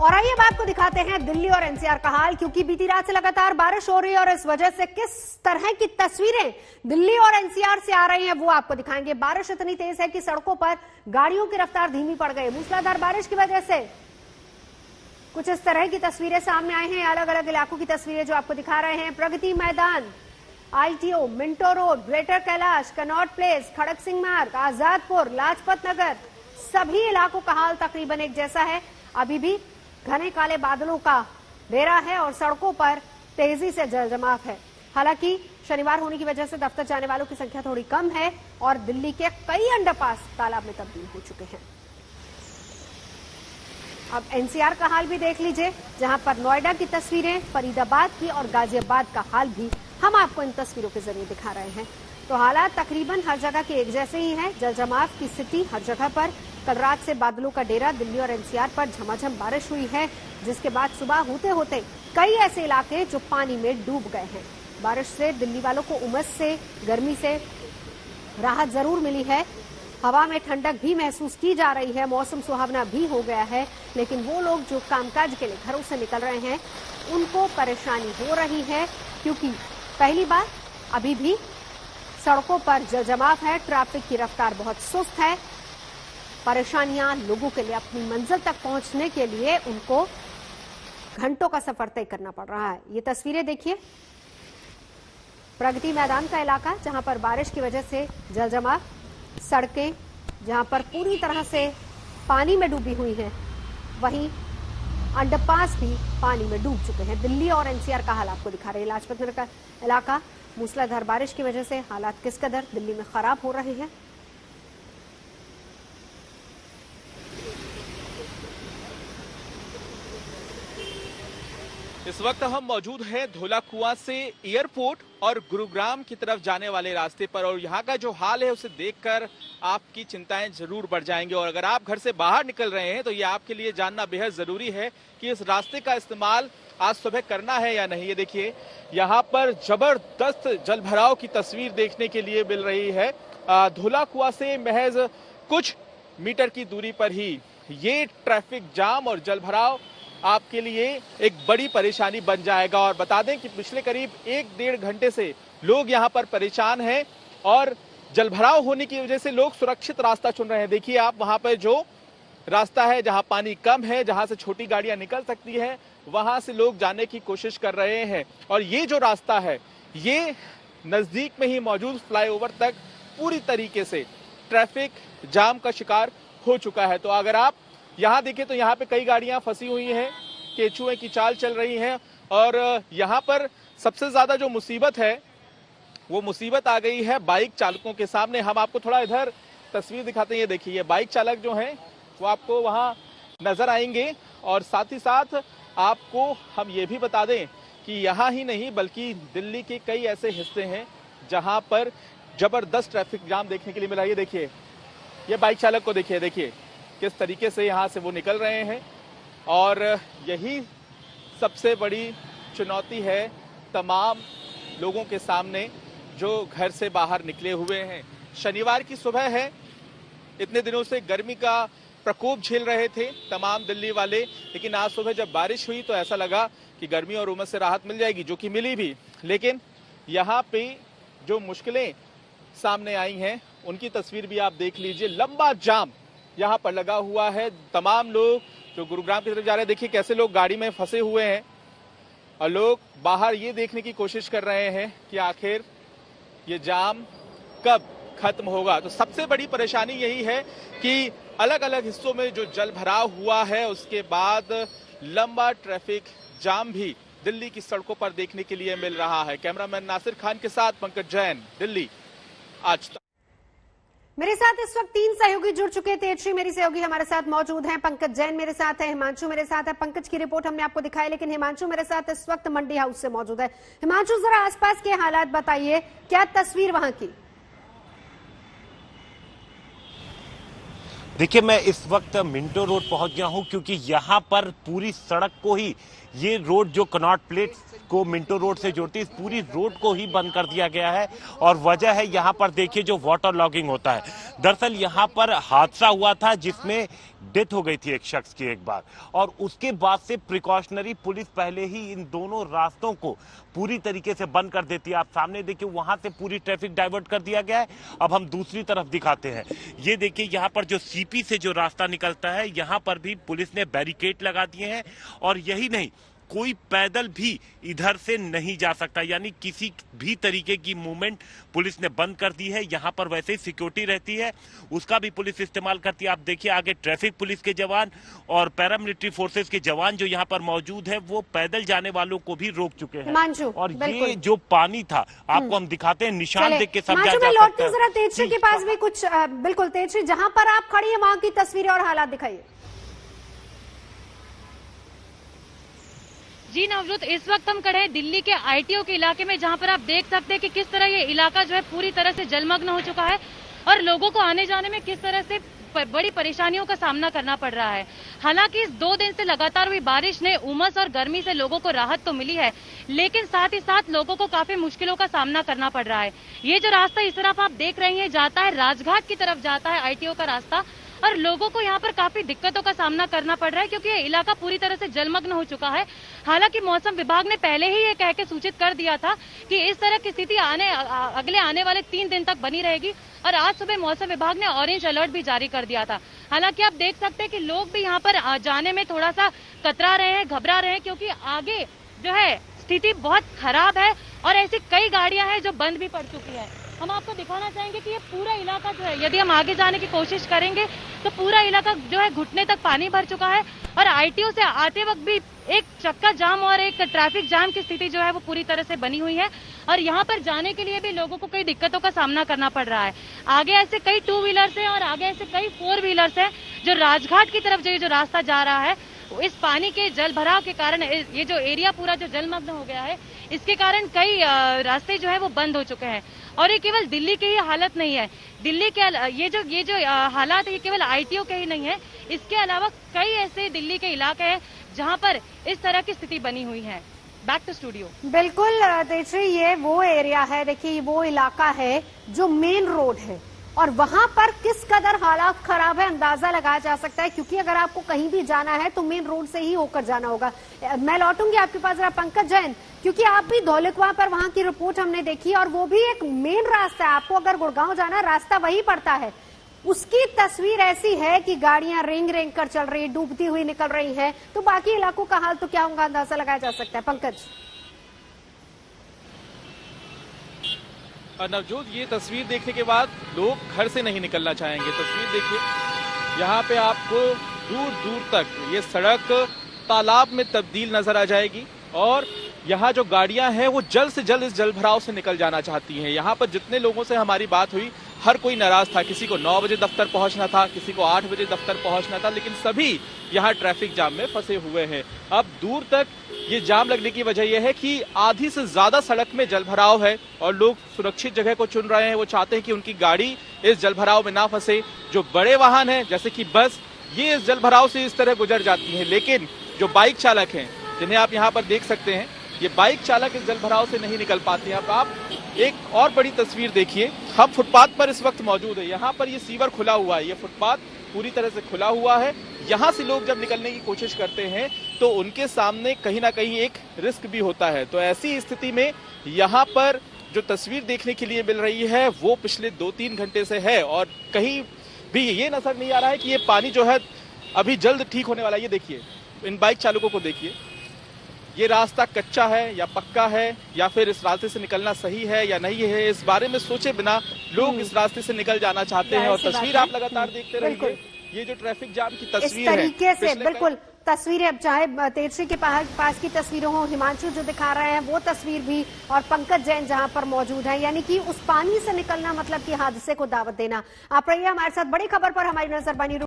और आइए अब आपको दिखाते हैं दिल्ली और एनसीआर का हाल, क्योंकि बीती रात से लगातार बारिश हो रही है और इस वजह से किस तरह की तस्वीरें दिल्ली और एनसीआर से आ रही हैं वो आपको दिखाएंगे। बारिश इतनी तेज है कि सड़कों पर गाड़ियों की रफ्तार धीमी पड़ गई। मूसलाधार बारिश की वजह से कुछ इस तरह की तस्वीरें सामने आई हैं। अलग अलग इलाकों की तस्वीरें जो आपको दिखा रहे हैं। Pragati Maidan, ITO, Minto Road, Greater Kailash, Connaught Place, Kharak Singh Marg, Azadpur, Lajpat Nagar, सभी इलाकों का हाल तकरीबन एक जैसा है। अभी भी घने काले बादलों का घेरा है और सड़कों पर तेजी से जलजमाव है। हालांकि शनिवार होने की वजह से दफ्तर जाने वालों की संख्या थोड़ी कम है और दिल्ली के कई अंडरपास तालाब में तब्दील हो चुके हैं। अब एनसीआर का हाल भी देख लीजिए, जहां पर नोएडा की तस्वीरें, फरीदाबाद की और गाजियाबाद का हाल भी हम आपको इन तस्वीरों के जरिए दिखा रहे हैं। तो हालात तकरीबन हर जगह के एक जैसे ही है। जलजमाव की स्थिति हर जगह पर। कल रात से बादलों का डेरा। दिल्ली और एनसीआर पर झमाझम बारिश हुई है, जिसके बाद सुबह होते होते कई ऐसे इलाके जो पानी में डूब गए हैं। बारिश से दिल्ली वालों को उमस से, गर्मी से राहत जरूर मिली है। हवा में ठंडक भी महसूस की जा रही है। मौसम सुहावना भी हो गया है, लेकिन वो लोग जो कामकाज के लिए घरों से निकल रहे हैं उनको परेशानी हो रही है, क्योंकि पहली बार अभी भी सड़कों पर जलजमाव है। ट्रैफिक की रफ्तार बहुत सुस्त है। परेशानियां लोगों के लिए अपनी मंजिल तक पहुंचने के लिए उनको घंटों का सफर तय करना पड़ रहा है। ये तस्वीरें देखिए, प्रगति मैदान का इलाका जहां पर बारिश की वजह से जलजमाव, सड़कें जहां पर पूरी तरह से पानी में डूबी हुई हैं, वहीं अंडरपास भी पानी में डूब चुके हैं। दिल्ली और एनसीआर का हाल आपको दिखा रहे हैं। लाजपत नगर का इलाका, मूसलाधार बारिश की वजह से हालात किस कदर दिल्ली में खराब हो रहे हैं। इस वक्त हम मौजूद हैं धौलाकुआं से एयरपोर्ट और गुरुग्राम की तरफ जाने वाले रास्ते पर, और यहाँ का जो हाल है उसे देखकर आपकी चिंताएं जरूर बढ़ जाएंगी। और अगर आप घर से बाहर निकल रहे हैं तो ये आपके लिए जानना बेहद जरूरी है कि इस रास्ते का इस्तेमाल आज सुबह करना है या नहीं। ये देखिए, यहाँ पर जबरदस्त जलभराव की तस्वीर देखने के लिए मिल रही है। धौलाकुआं से महज कुछ मीटर की दूरी पर ही ये ट्रैफिक जाम और जलभराव आपके लिए एक बड़ी परेशानी बन जाएगा। और बता दें कि पिछले करीब 1-1.5 घंटे से लोग यहाँ पर परेशान हैं और जलभराव होने की वजह से लोग सुरक्षित रास्ता चुन रहे हैं। देखिए आप, वहां पर जो रास्ता है जहां पानी कम है, जहां से छोटी गाड़ियां निकल सकती है, वहां से लोग जाने की कोशिश कर रहे हैं। और ये जो रास्ता है ये नजदीक में ही मौजूद फ्लाईओवर तक पूरी तरीके से ट्रैफिक जाम का शिकार हो चुका है। तो अगर आप यहाँ देखिए तो यहाँ पे कई गाड़ियां फंसी हुई हैं, केचुए की चाल चल रही है। और यहाँ पर सबसे ज्यादा जो मुसीबत है वो मुसीबत आ गई है बाइक चालकों के सामने। हम आपको थोड़ा इधर तस्वीर दिखाते हैं। ये देखिए, ये बाइक चालक जो हैं वो आपको वहाँ नजर आएंगे। और साथ ही साथ आपको हम ये भी बता दें कि यहाँ ही नहीं बल्कि दिल्ली के कई ऐसे हिस्से हैं जहाँ पर जबरदस्त ट्रैफिक जाम देखने के लिए मिला। ये देखिए, ये बाइक चालक को देखिए किस तरीके से यहाँ से वो निकल रहे हैं। और यही सबसे बड़ी चुनौती है तमाम लोगों के सामने जो घर से बाहर निकले हुए हैं। शनिवार की सुबह है, इतने दिनों से गर्मी का प्रकोप झेल रहे थे तमाम दिल्ली वाले, लेकिन आज सुबह जब बारिश हुई तो ऐसा लगा कि गर्मी और उमस से राहत मिल जाएगी, जो कि मिली भी। लेकिन यहाँ पे जो मुश्किलें सामने आई हैं उनकी तस्वीर भी आप देख लीजिए। लंबा जाम यहाँ पर लगा हुआ है। तमाम लोग जो गुरुग्राम की तरफ जा रहे हैं, देखिए कैसे लोग गाड़ी में फंसे हुए हैं और लोग बाहर ये देखने की कोशिश कर रहे हैं कि आखिर ये जाम कब खत्म होगा। तो सबसे बड़ी परेशानी यही है कि अलग अलग हिस्सों में जो जल भराव हुआ है उसके बाद लंबा ट्रैफिक जाम भी दिल्ली की सड़कों पर देखने के लिए मिल रहा है। कैमरामैन नासिर खान के साथ पंकज जैन, दिल्ली आज तक। मेरे साथ इस वक्त 3 सहयोगी जुड़ चुके थे। तेजश्री मेरी सहयोगी हमारे साथ मौजूद हैं, पंकज जैन मेरे साथ है, हिमांशु मेरे साथ है। पंकज की रिपोर्ट हमने आपको दिखाई, लेकिन हिमांशु मेरे साथ इस वक्त मंडी हाउस से मौजूद है। हिमांशु, जरा आसपास के हालात बताइए, क्या तस्वीर वहां की? देखिए, मैं इस वक्त मिंटो रोड पहुंच गया हूं क्योंकि यहां पर पूरी सड़क को ही, ये रोड जो कनॉट प्लेस को मिंटो रोड से जोड़ती है, इस पूरी रोड को ही बंद कर दिया गया है। और वजह है यहां पर देखिए जो वाटर लॉगिंग होता है। दरअसल यहां पर हादसा हुआ था जिसमें डेथ हो गई थी एक शख्स की एक बार, और उसके बाद से प्रिकॉशनरी पुलिस पहले ही इन दोनों रास्तों को पूरी तरीके से बंद कर देती है। आप सामने देखिए वहां से पूरी ट्रैफिक डाइवर्ट कर दिया गया है। अब हम दूसरी तरफ दिखाते हैं। ये देखिए यहाँ पर जो सीपी से जो रास्ता निकलता है, यहाँ पर भी पुलिस ने बैरिकेड लगा दिए हैं। और यही नहीं, कोई पैदल भी इधर से नहीं जा सकता, यानी किसी भी तरीके की मूवमेंट पुलिस ने बंद कर दी है। यहाँ पर वैसे ही सिक्योरिटी रहती है, उसका भी पुलिस इस्तेमाल करती है। आप देखिए आगे ट्रैफिक पुलिस के जवान और पैरामिलिट्री फोर्सेस के जवान जो यहाँ पर मौजूद है, वो पैदल जाने वालों को भी रोक चुके हैं। और ये जो पानी था, आपको हम दिखाते हैं, निशान देख के समझा जा सकता है। जरा तेजश्री के पास भी कुछ, बिल्कुल तेजश्री, जहां पर आप खड़ी है वहां की तस्वीरें और हालात दिखाइए। जी नवजोत, इस वक्त हम खड़े हैं दिल्ली के आईटीओ के इलाके में, जहां पर आप देख सकते हैं कि किस तरह ये इलाका जो है पूरी तरह से जलमग्न हो चुका है और लोगों को आने जाने में किस तरह से बड़ी परेशानियों का सामना करना पड़ रहा है। हालांकि इस 2 दिन से लगातार हुई बारिश ने उमस और गर्मी से लोगों को राहत तो मिली है, लेकिन साथ ही साथ लोगों को काफी मुश्किलों का सामना करना पड़ रहा है। ये जो रास्ता इस तरफ आप देख रहे हैं जाता है राजघाट की तरफ, जाता है आईटीओ का रास्ता, और लोगों को यहाँ पर काफी दिक्कतों का सामना करना पड़ रहा है क्योंकि ये इलाका पूरी तरह से जलमग्न हो चुका है। हालांकि मौसम विभाग ने पहले ही ये कह के सूचित कर दिया था कि इस तरह की स्थिति अगले आने वाले 3 दिन तक बनी रहेगी, और आज सुबह मौसम विभाग ने ऑरेंज अलर्ट भी जारी कर दिया था। हालांकि आप देख सकते हैं कि लोग भी यहाँ पर जाने में थोड़ा सा कतरा रहे हैं, घबरा रहे हैं, क्योंकि आगे जो है स्थिति बहुत खराब है और ऐसी कई गाड़ियां हैं जो बंद भी पड़ चुकी है। हम आपको दिखाना चाहेंगे कि ये पूरा इलाका जो है, यदि हम आगे जाने की कोशिश करेंगे तो पूरा इलाका जो है घुटने तक पानी भर चुका है, और आईटीओ से आते वक्त भी एक चक्का जाम और एक ट्रैफिक जाम की स्थिति जो है वो पूरी तरह से बनी हुई है, और यहाँ पर जाने के लिए भी लोगों को कई दिक्कतों का सामना करना पड़ रहा है। आगे ऐसे कई 2 व्हीलर्स हैं और आगे ऐसे कई 4 व्हीलर्स हैं जो राजघाट की तरफ जो रास्ता जा रहा है, इस पानी के जल भराव के कारण ये जो एरिया पूरा जो जलमग्न हो गया है, इसके कारण कई रास्ते जो है वो बंद हो चुके हैं। और ये केवल दिल्ली की ही हालत नहीं है, दिल्ली के ये जो हालात है ये केवल आईटीओ के ही नहीं है, इसके अलावा कई ऐसे दिल्ली के इलाके हैं जहां पर इस तरह की स्थिति बनी हुई है। Back to studio. बिल्कुल तेजश्री, ये वो एरिया है, देखिए वो इलाका है जो मेन रोड है, और वहां पर किस कदर हालात खराब है अंदाजा लगाया जा सकता है, क्योंकि अगर आपको कहीं भी जाना है तो मेन रोड से ही होकर जाना होगा। मैं लौटूंगी आपके पास जरा पंकज जैन, क्योंकि आप भी धौलकुआं पर वहां की रिपोर्ट हमने देखी और वो भी एक मेन रास्ता है, आपको अगर गुड़गांव जाना है रास्ता वही पड़ता है। उसकी तस्वीर ऐसी है कि गाड़ियां रेंग रेंग कर चल रही, डूबती हुई निकल रही है, तो बाकी इलाकों का हाल तो क्या होगा अंदाजा लगाया जा सकता है। पंकज। नवजोत, ये तस्वीर देखने के बाद लोग घर से नहीं निकलना चाहेंगे। तस्वीर देखिए, यहाँ पे आपको दूर दूर तक ये सड़क तालाब में तब्दील नजर आ जाएगी, और यहाँ जो गाड़ियां हैं वो जल्द से जल्द इस जलभराव से निकल जाना चाहती हैं। यहाँ पर जितने लोगों से हमारी बात हुई, हर कोई नाराज था। किसी को 9 बजे दफ्तर पहुंचना था, किसी को 8 बजे दफ्तर पहुंचना था, लेकिन सभी यहाँ ट्रैफिक जाम में फंसे हुए हैं। अब दूर तक ये जाम लगने की वजह यह है कि आधी से ज्यादा सड़क में जलभराव है और लोग सुरक्षित जगह को चुन रहे हैं। वो चाहते हैं कि उनकी गाड़ी इस जलभराव में ना फंसे। जो बड़े वाहन हैं जैसे कि बस, ये इस जलभराव से इस तरह गुजर जाती हैं, लेकिन जो बाइक चालक हैं, जिन्हें आप यहाँ पर देख सकते हैं, ये बाइक चालक इस जलभराव से नहीं निकल पाते हैं। अब आप एक और बड़ी तस्वीर देखिए, हम फुटपाथ पर इस वक्त मौजूद है। यहाँ पर ये सीवर खुला हुआ है, ये फुटपाथ पूरी तरह से खुला हुआ है। यहाँ से लोग जब निकलने की कोशिश करते हैं तो उनके सामने कहीं ना कहीं एक रिस्क भी होता है। तो ऐसी स्थिति में यहाँ पर जो तस्वीर देखने के लिए मिल रही है वो पिछले 2-3 घंटे से है, और कहीं भी ये नजर नहीं आ रहा है कि ये पानी जो है अभी जल्द ठीक होने वाला है। ये देखिए, इन बाइक चालकों को देखिए, ये रास्ता कच्चा है या पक्का है, या फिर इस रास्ते से निकलना सही है या नहीं है, इस बारे में सोचे बिना लोग इस रास्ते से निकल जाना चाहते हैं। और तस्वीर आप लगातार देखते रहिए, ये जो ट्रैफिक जाम की तस्वीर है, इस तरीके से बिल्कुल तस्वीरें, अब चाहे तेजश्री के पास की तस्वीरें हो, हिमांशु जो दिखा रहे हैं वो तस्वीर भी, और पंकज जैन जहां पर मौजूद है, यानी कि उस पानी से निकलना मतलब कि हादसे को दावत देना। आप रहिए हमारे साथ, बड़ी खबर पर हमारी नजर बनी।